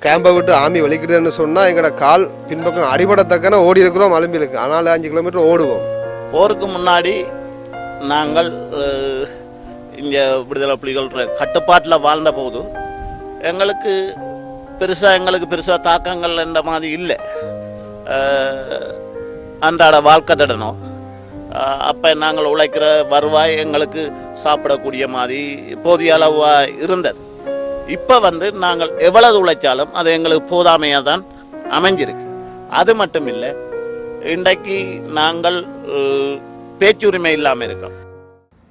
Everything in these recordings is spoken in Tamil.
கேம்பை விட்டு ஆமி வலிக்குதுன்னு சொன்னால் எங்களோட கால் பின்பக்கம் அடிபடத்தக்கன ஓடி இருக்கிறோம் அலும்பிலுக்கு. ஆனால் 5 கிலோமீட்டர் ஓடுவோம். போருக்கு முன்னாடி நாங்கள் இங்கே விடுதலை புலிகள் கட்டுப்பாட்டில் வாழ்ந்த போது எங்களுக்கு பெருசாக தாக்கங்கள் என்ற மாதிரி இல்லை. அன்றாட வாழ்க்கை தடணும். அப்போ நாங்கள் உழைக்கிற வருவாய் எங்களுக்கு சாப்பிடக்கூடிய மாதிரி போதிய அளவாக இருந்தது. இப்போ நாங்கள் எவ்வளவு உழைச்சாலும் அது எங்களுக்கு போதாமையாக தான் அமைஞ்சிருக்கு. அது மட்டும் இல்லை, இன்றைக்கு நாங்கள் பேச்சுரிமை இல்லாமல் இருக்கோம்.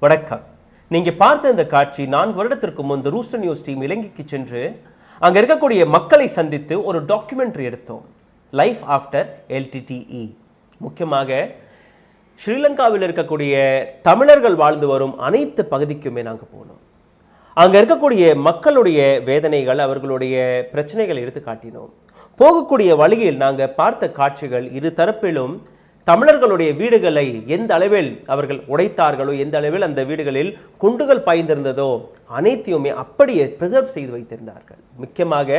வணக்கம். நீங்கள் பார்த்த இந்த காட்சி 4 வருடத்திற்கு முன்பு ரூஸ்டர் நியூஸ் டீம் இலங்கைக்கு சென்று அங்கே இருக்கக்கூடிய மக்களை சந்தித்து ஒரு டாக்குமெண்ட்ரி எடுத்தோம், லைஃப் ஆஃப்டர் எல்டிடிஇ. முக்கியமாக ஸ்ரீலங்காவில் இருக்கக்கூடிய தமிழர்கள் வாழ்ந்து வரும் அனைத்து பகுதிக்குமே நாங்கள் போனோம். அங்கே இருக்கக்கூடிய மக்களுடைய வேதனைகள், அவர்களுடைய பிரச்சனைகளை எடுத்து காட்டினோம். போகக்கூடிய வழியில் நாங்கள் பார்த்த காட்சிகள், இரு தரப்பிலும் தமிழர்களுடைய வீடுகளை எந்த அளவில் அவர்கள் உடைத்தார்களோ, எந்த அளவில் அந்த வீடுகளில் குண்டுகள் பாய்ந்திருந்ததோ அனைத்தையுமே அப்படியே ப்ரிசர்வ் செய்து வைத்திருந்தார்கள். முக்கியமாக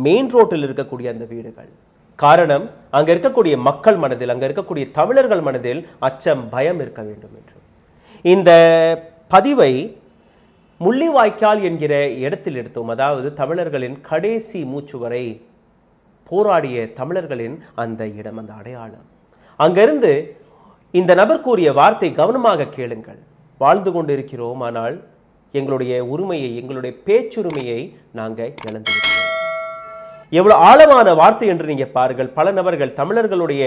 மெயின் ரோட்டில் இருக்கக்கூடிய அந்த வீடுகள். காரணம், அங்கே இருக்கக்கூடிய மக்கள் மனதில், அங்கே இருக்கக்கூடிய தமிழர்கள் மனதில் அச்சம், பயம் இருக்க வேண்டும் என்று. இந்த பதிவை முள்ளிவாய்க்கால் என்கிற இடத்தில் எடுத்தோம். அதாவது தமிழர்களின் கடைசி மூச்சு வரை போராடிய தமிழர்களின் அந்த இடம், அந்த அடையாளம். அங்கிருந்து இந்த நபர் கூறிய வார்த்தை, கவனமாக கேளுங்கள். வாழ்ந்து கொண்டு இருக்கிறோம், ஆனால் எங்களுடைய உரிமையை, எங்களுடைய பேச்சுரிமையை நாங்கள் இழந்துவிட்டோம். எவ்வளவு ஆழமான வார்த்தை என்று நீங்க பாருங்கள். பல நபர்கள் தமிழர்களுடைய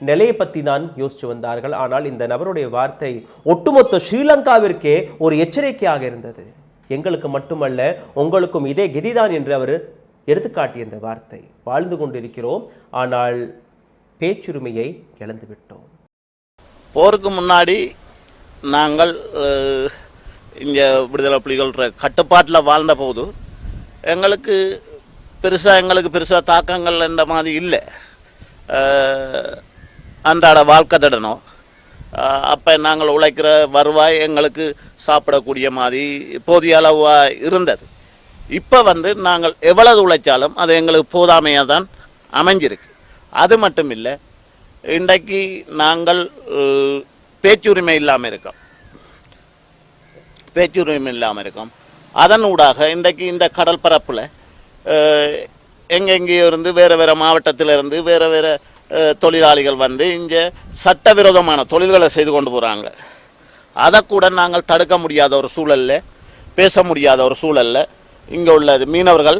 நிலையை பற்றி தான் யோசிச்சு வந்தார்கள். ஆனால் இந்த நபருடைய வார்த்தை ஒட்டுமொத்த ஸ்ரீலங்காவிற்கே ஒரு எச்சரிக்கையாக இருந்தது. எங்களுக்கு மட்டுமல்ல, உங்களுக்கும் இதே கதிதான் என்று அவர் எடுத்துக்காட்டிய இந்த வார்த்தை. வாழ்ந்து கொண்டிருக்கிறோம், ஆனால் பேச்சுரிமையை இழந்துவிட்டோம். போருக்கு முன்னாடி நாங்கள் இங்கே விடுதலை புலிகள் கட்டுப்பாட்டில் வாழ்ந்த போது எங்களுக்கு பெருசாக தாக்கங்கள் என்ற மாதிரி இல்லை. அன்றாட வாழ்க்கை தடணும். அப்போ நாங்கள் உழைக்கிற வருவாய் எங்களுக்கு சாப்பிடக்கூடிய மாதிரி போதிய அளவாக இருந்தது. இப்போ நாங்கள் எவ்வளவு உழைச்சாலும் அது எங்களுக்கு போதாமையாக தான் அமைஞ்சிருக்கு. அது மட்டும் இல்லை, இன்றைக்கு நாங்கள் பேச்சுரிமை இல்லாமல் இருக்கோம். அதன் ஊடாக இன்றைக்கு இந்த கடல் பரப்பில் எங்கெங்கேயோ இருந்து வேறு மாவட்டத்தில் இருந்து வேறு தொழிலாளிகள் இங்கே சட்டவிரோதமான தொழில்களை செய்து கொண்டு போகிறாங்க. அதை கூட நாங்கள் தடுக்க முடியாத ஒரு சூழலில், பேச முடியாத ஒரு சூழலில் இங்கே உள்ள மீனவர்கள்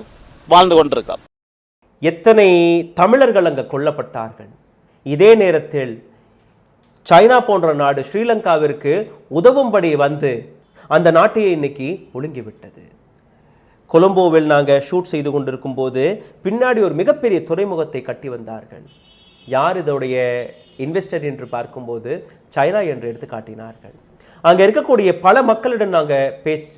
வாழ்ந்து கொண்டிருக்கார். எத்தனை தமிழர்கள் அங்கே கொல்லப்பட்டார்கள். இதே நேரத்தில் சைனா போன்ற நாடு ஸ்ரீலங்காவிற்கு உதவும்படி அந்த நாட்டையே இன்னைக்கு ஒழுங்கிவிட்டது. கொலம்போவில் நாங்கள் ஷூட் செய்து கொண்டிருக்கும் போது பின்னாடி ஒரு மிகப்பெரிய துறைமுகத்தை கட்டி வந்தார்கள். யார் இதோடைய இன்வெஸ்டர் என்று பார்க்கும்போது சைனா என்று எடுத்து காட்டினார்கள். அங்கே இருக்கக்கூடிய பல மக்களிடம் நாங்கள்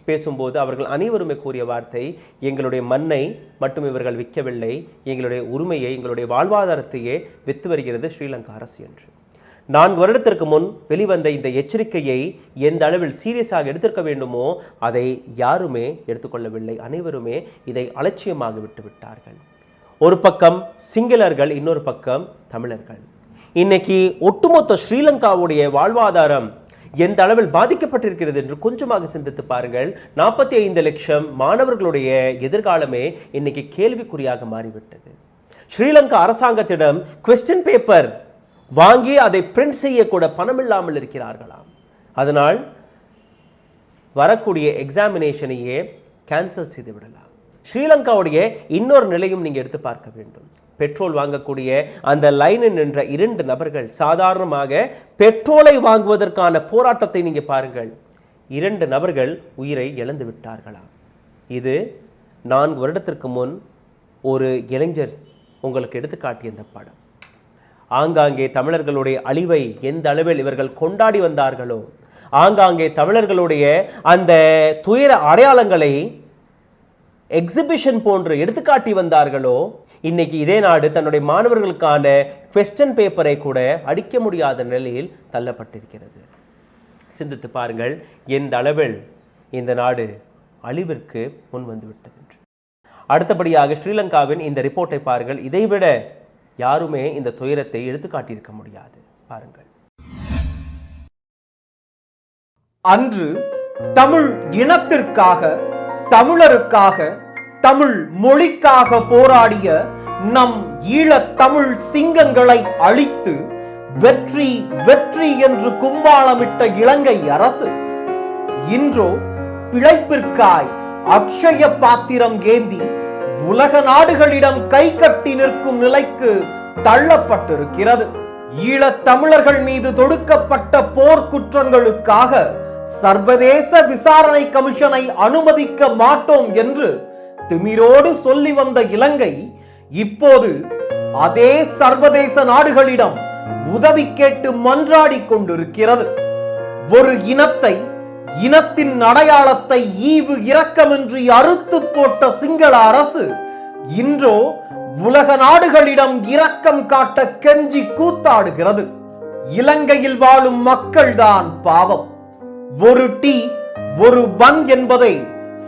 பேசும்போது அவர்கள் அனைவருமே கூறிய வார்த்தை, எங்களுடைய மண்ணை மட்டும் இவர்கள் விற்கவில்லை, எங்களுடைய உரிமையை, எங்களுடைய வாழ்வாதாரத்தையே விற்று வருகிறது ஸ்ரீலங்கா அரசு என்று. 4 வருடத்திற்கு முன் வெளிவந்த இந்த எச்சரிக்கையை எந்த அளவில் சீரியஸாக எடுத்திருக்க வேண்டுமோ அதை யாருமே எடுத்துக்கொள்ளவில்லை. அனைவருமே இதை அலட்சியமாக விட்டுவிட்டார்கள். ஒரு பக்கம் சிங்களர்கள், இன்னொரு பக்கம் தமிழர்கள். இன்னைக்கு ஒட்டுமொத்த ஸ்ரீலங்காவுடைய வாழ்வாதாரம் எந்த அளவில் பாதிக்கப்பட்டிருக்கிறது என்று கொஞ்சமாக சிந்தித்து பாருங்கள். 45 லட்சம் மாணவர்களுடைய எதிர்காலமே இன்னைக்கு கேள்விக்குறியாக மாறிவிட்டது. ஸ்ரீலங்கா அரசாங்கத்திடம் குவெஸ்டின் பேப்பர் வாங்கி அதை பிரிண்ட் செய்யக்கூட பணம் இல்லாமல் இருக்கிறார்களாம். அதனால் வரக்கூடிய எக்ஸாமினேஷனையே கேன்சல் செய்து விடலாம். ஸ்ரீலங்காவுடைய இன்னொரு நிலையும் நீங்கள் எடுத்து பார்க்க வேண்டும். பெட்ரோல் வாங்கக்கூடிய அந்த லைனில் நின்ற 2 நபர்கள் சாதாரணமாக பெட்ரோலை வாங்குவதற்கான போராட்டத்தை நீங்கள் பாருங்கள். 2 நபர்கள் உயிரை இழந்து விட்டார்களாம். இது 4 வருடத்திற்கு முன் ஒரு இளைஞர் உங்களுக்கு எடுத்துக்காட்டிய இந்த படம். ஆங்காங்கே தமிழர்களுடைய அழிவை எந்த அளவில் இவர்கள் கொண்டாடி வந்தார்களோ, ஆங்காங்கே தமிழர்களுடைய அந்த துயர அடையாளங்களை எக்ஸிபிஷன் போன்று எடுத்துக்காட்டி வந்தார்களோ, இன்னைக்கு இதே நாடு தன்னுடைய மாணவர்களுக்கான குவெஸ்டின் பேப்பரை கூட அடிக்க முடியாத நிலையில் தள்ளப்பட்டிருக்கிறது. சிந்தித்து பாருங்கள் எந்த அளவில் இந்த நாடு அழிவிற்கு முன் வந்து விட்டது என்று. அடுத்தபடியாக ஸ்ரீலங்காவின் இந்த ரிப்போர்ட்டை பாருங்கள். இதைவிட யாருமே இந்த துயரத்தை எடுத்து காட்டியிருக்க முடியாது. பாருங்கள். அன்று தமிழ் இனத்திற்காக, தமிழருக்காக, தமிழ் மொழிக்காக போராடிய நம் ஈழத் தமிழ் சிங்கங்களை அழித்து வெற்றி வெற்றி என்று கும்பாளமிட்ட இலங்கை அரசு இன்றோ பிழைப்பிற்காய் அக்ஷய பாத்திரம் ஏந்தி உலக நாடுகளிடம் கை கட்டி நிற்கும் நிலைக்கு தள்ளப்பட்டிருக்கிறது. ஈழத் தமிழர்கள் மீது தொடுக்கப்பட்ட போர்க்குற்றங்களுக்காக சர்வதேச விசாரணை கமிஷனை அனுமதிக்க மாட்டோம் என்று திமிரோடு சொல்லி வந்த இலங்கை இப்போது அதே சர்வதேச நாடுகளிடம் உதவி கேட்டு மன்றாடி கொண்டிருக்கிறது. ஒரு இனத்தை, இனத்தின் அடையாளத்தை ஈவு இரக்கமின்றி அறுத்து போட்ட சிங்கள அரசு இன்றோ உலக நாடுகளிடம் இரக்கம் காட்ட கெஞ்சி கூத்தாடுகிறது. இலங்கையில் வாழும் மக்கள்தான் பாவம். ஒரு டீ ஒரு பன் என்பதை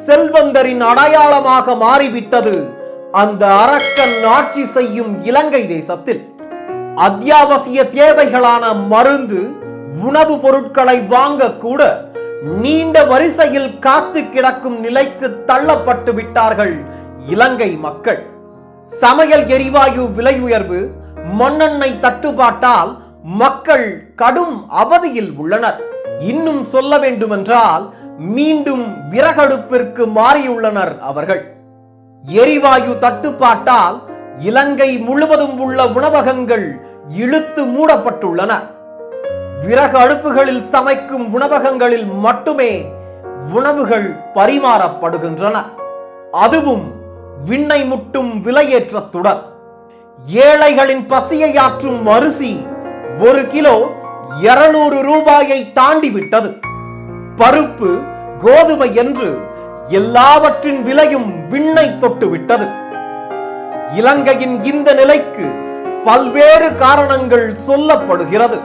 செல்வந்தரின் அடையாளமாக மாறிவிட்டது அந்த அரக்கன் ஆட்சி செய்யும் இலங்கை தேசத்தில். அத்தியாவசிய தேவைகளான மருந்து, உணவு பொருட்களை வாங்க கூட நீண்ட வரிசையில் காத்து கிடக்கும் நிலைக்கு தள்ளப்பட்டு விட்டார்கள் இலங்கை மக்கள். சமையல் எரிவாயு விலை உயர்வு, மண்ணெண்ணெய் தட்டுப்பாட்டால் மக்கள் கடும் அவதியில் உள்ளனர். இன்னும் சொல்ல வேண்டுமென்றால் மீண்டும் விறகடுப்பிற்கு மாறியுள்ளனர் அவர்கள். எரிவாயு தட்டுப்பாட்டால் இலங்கை முழுவதும் உள்ள உணவகங்கள் இழுத்து மூடப்பட்டுள்ளன. விறகு அடுப்புகளில் சமைக்கும் உணவகங்களில் மட்டுமே உணவுகள் பரிமாறப்படுகின்றன. அதுவும் விண்ணை முட்டும் விலையேற்றத்துடன். ஏழைகளின் பசியை ஆற்றும் அரிசி 1 கிலோ 200 ரூபாயை தாண்டி விட்டது. பருப்பு, கோதுமை என்று எல்லாவற்றின் விலையும் விண்ணை தொட்டு விட்டது. இலங்கையின் இந்த நிலைக்கு பல்வேறு காரணங்கள் சொல்லப்படுகிறது.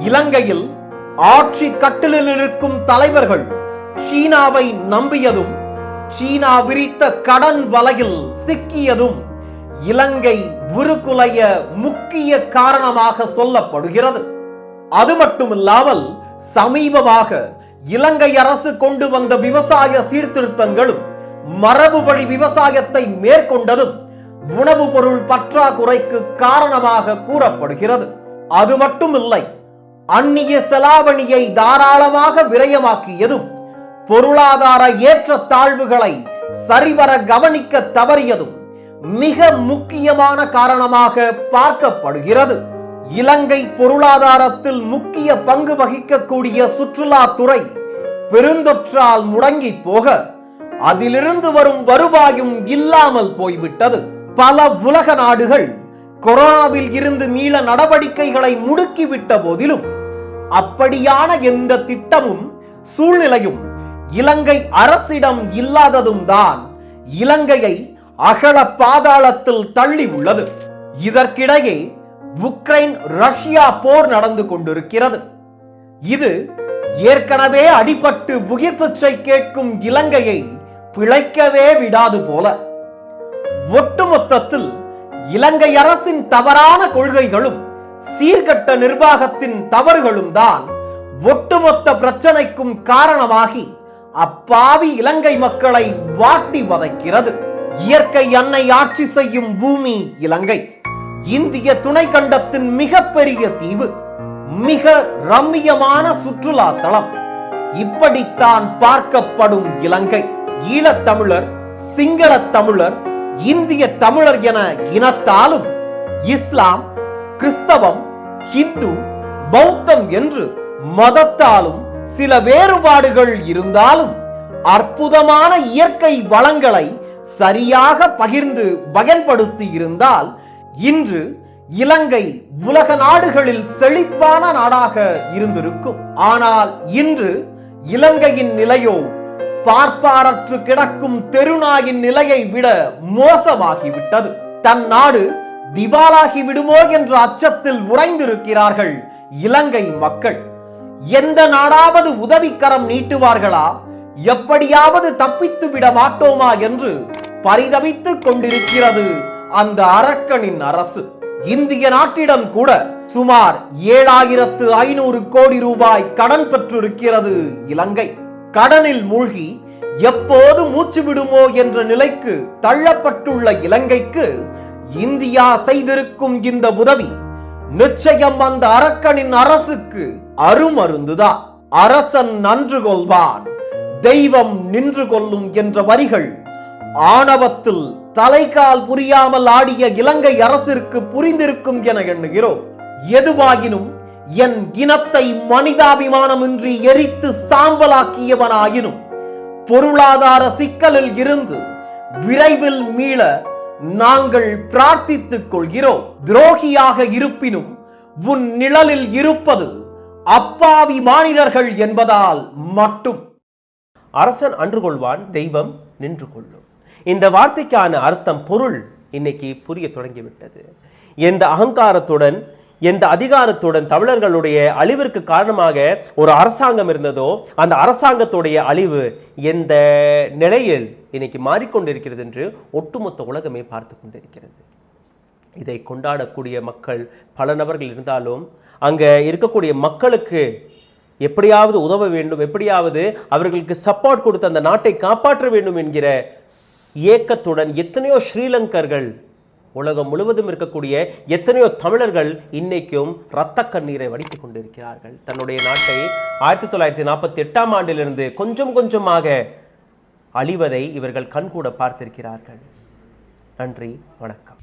இலங்கையில் ஆட்சி கட்டிலில் இருக்கும் தலைவர்கள் சீனாவை நம்பியதும், சீனா விரித்த கடன் வலையில் சிக்கியதும் இலங்கை உருக்குலைய முக்கிய காரணமாக சொல்லப்படுகிறது. அது மட்டுமில்லாமல் சமீபமாக இலங்கை அரசு கொண்டு வந்த விவசாய சீர்திருத்தங்களும் மரபு வழி விவசாயத்தை மேற்கொண்டதும் உணவு பொருள் பற்றாக்குறைக்கு காரணமாக கூறப்படுகிறது. அது மட்டுமில்லை, அந்நிய செலாவணியை தாராளமாக விரயமாக்கியதும், பொருளாதார ஏற்ற தாழ்வுகளை சரிவர கவனிக்க தவறியதும் மிக முக்கியமான காரணமாக பார்க்கப்படுகிறது. இலங்கை பொருளாதாரத்தில் முக்கிய பங்கு வகிக்கக்கூடிய சுற்றுலாத்துறை பெருந்தொற்றால் முடங்கி போக அதிலிருந்து வரும் வருவாயும் இல்லாமல் போய்விட்டது. பல உலக நாடுகள் கொரோனாவில் இருந்து மீள நடவடிக்கைகளை முடுக்கிவிட்ட போதிலும் அப்படியான எந்த திட்டமும் சூழ்நிலையும் இலங்கை அரசிடம் இல்லாததும் தான் இலங்கையை அகல பாதாளத்தில் தள்ளி உள்ளது. இதற்கிடையே உக்ரைன் ரஷ்யா போர் நடந்து கொண்டிருக்கிறது. இது ஏற்கனவே அடிபட்டு உயிர் பிச்சை கேட்கும் இலங்கையை பிழைக்கவே விடாது போல. ஒட்டுமொத்தத்தில் இலங்கை அரசின் தவறான கொள்கைகளும் சீர்கட்ட நிர்வாகத்தின் தவறுகளும் தான் ஒட்டுமொத்த பிரச்சனைக்கும் காரணமாகி அப்பாவி இலங்கை மக்களை வாட்டி வதைக்கிறது. இயற்கை அன்னை ஆட்சி செய்யும் பூமி இலங்கை. இந்திய துணை கண்டத்தின் மிகப்பெரிய தீவு, மிக ரம்மியமான சுற்றுலா தளம். இப்படித்தான் பார்க்கப்படும் இலங்கை. ஈழத்தமிழர், சிங்கள தமிழர், இந்திய தமிழர் என இனத்தாலும் இஸ்லாம், கிறிஸ்தவம், ஹிந்து, பௌத்தம் என்று மதத்தாலும் சில வேறுபாடுகள் இருந்தாலும் அற்புதமான இயற்கை வளங்களை சரியாக பகிர்ந்து பயன்படுத்தி இருந்தால் இன்று இலங்கை உலக நாடுகளில் செழிப்பான நாடாக இருந்திருக்கும். ஆனால் இன்று இலங்கையின் நிலையோ பார்ப்பாரற்று கிடக்கும் தெருநாயின் நிலையை விட மோசமாகிவிட்டது. தன் நாடு திவாலாகி விடுமோ என்ற அச்சத்தில் உறைந்திருக்கிறார்கள் இலங்கை மக்கள். எந்த நாடாவது உதவிக்கரம் நீட்டுவார்களா, எப்படியாவது தப்பித்து விட மாட்டோமா என்று பரிதவித்துக் கொண்டிருக்கிறது அந்த அரக்கனின் அரசு. இந்திய நாட்டிடம் கூட சுமார் 7500 கோடி ரூபாய் கடன் பெற்றிருக்கிறது இலங்கை. கடனில் மூழ்கி எப்போது மூச்சு விடுமோ என்ற நிலைக்கு தள்ளப்பட்டுள்ள இலங்கைக்கு இந்தியா செய்திருக்கும் இந்த உதவி நிச்சயம் அந்த அரக்கனின் அரசுக்கு அருமருந்துதான். அரசன் நன்று கொள்வான், தெய்வம் நின்று கொள்ளும் என்ற வரிகள் ஆணவத்தில் தலைகால் புரியாமல் ஆடிய இலங்கை அரசிற்கு புரிந்திருக்கும் என எண்ணுகிறோம். எதுவாயினும் என் இனத்தை மனிதாபிமானமின்றி எரித்து சாம்பலாக்கியவனாயினும் பொருளாதார சிக்கலில் இருந்து விரைவில் மீள நாங்கள் பிரார்த்தித்துக் கொள்கிறோம். துரோகியாக இருப்பினும் உன் நிழலில் இருப்பது அப்பாவி மானிடர்கள் என்பதால் மட்டும். அரசன் அன்று கொள்வான், தெய்வம் நின்று கொள்ளும். இந்த வார்த்தைக்கான அர்த்தம், பொருள் இன்னைக்கு புரிய தொடங்கிவிட்டது. எந்த அகங்காரத்துடன், எந்த அதிகாரத்துடன் தமிழர்களுடைய அழிவிற்கு காரணமாக ஒரு அரசாங்கம் இருந்ததோ அந்த அரசாங்கத்துடைய அழிவு எந்த நிலையில் இன்னைக்கு மாறிக்கொண்டிருக்கிறது என்று ஒட்டுமொத்த உலகமே பார்த்து கொண்டிருக்கிறது. இதை கொண்டாடக்கூடிய மக்கள் பல நபர்கள் இருந்தாலும் அங்கே இருக்கக்கூடிய மக்களுக்கு எப்படியாவது உதவ வேண்டும், எப்படியாவது அவர்களுக்கு சப்போர்ட் கொடுத்து அந்த நாட்டை காப்பாற்ற வேண்டும் என்கிற இயக்கத்துடன் எத்தனையோ ஸ்ரீலங்கர்கள், உலகம் முழுவதும் இருக்கக்கூடிய எத்தனையோ தமிழர்கள் இன்னைக்கும் இரத்த கண்ணீரை வடித்துக் கொண்டிருக்கிறார்கள். தன்னுடைய நாட்டை 1948ஆம் ஆண்டிலிருந்து கொஞ்சம் கொஞ்சமாக அழிவதை இவர்கள் கண்கூட பார்த்திருக்கிறார்கள். நன்றி, வணக்கம்.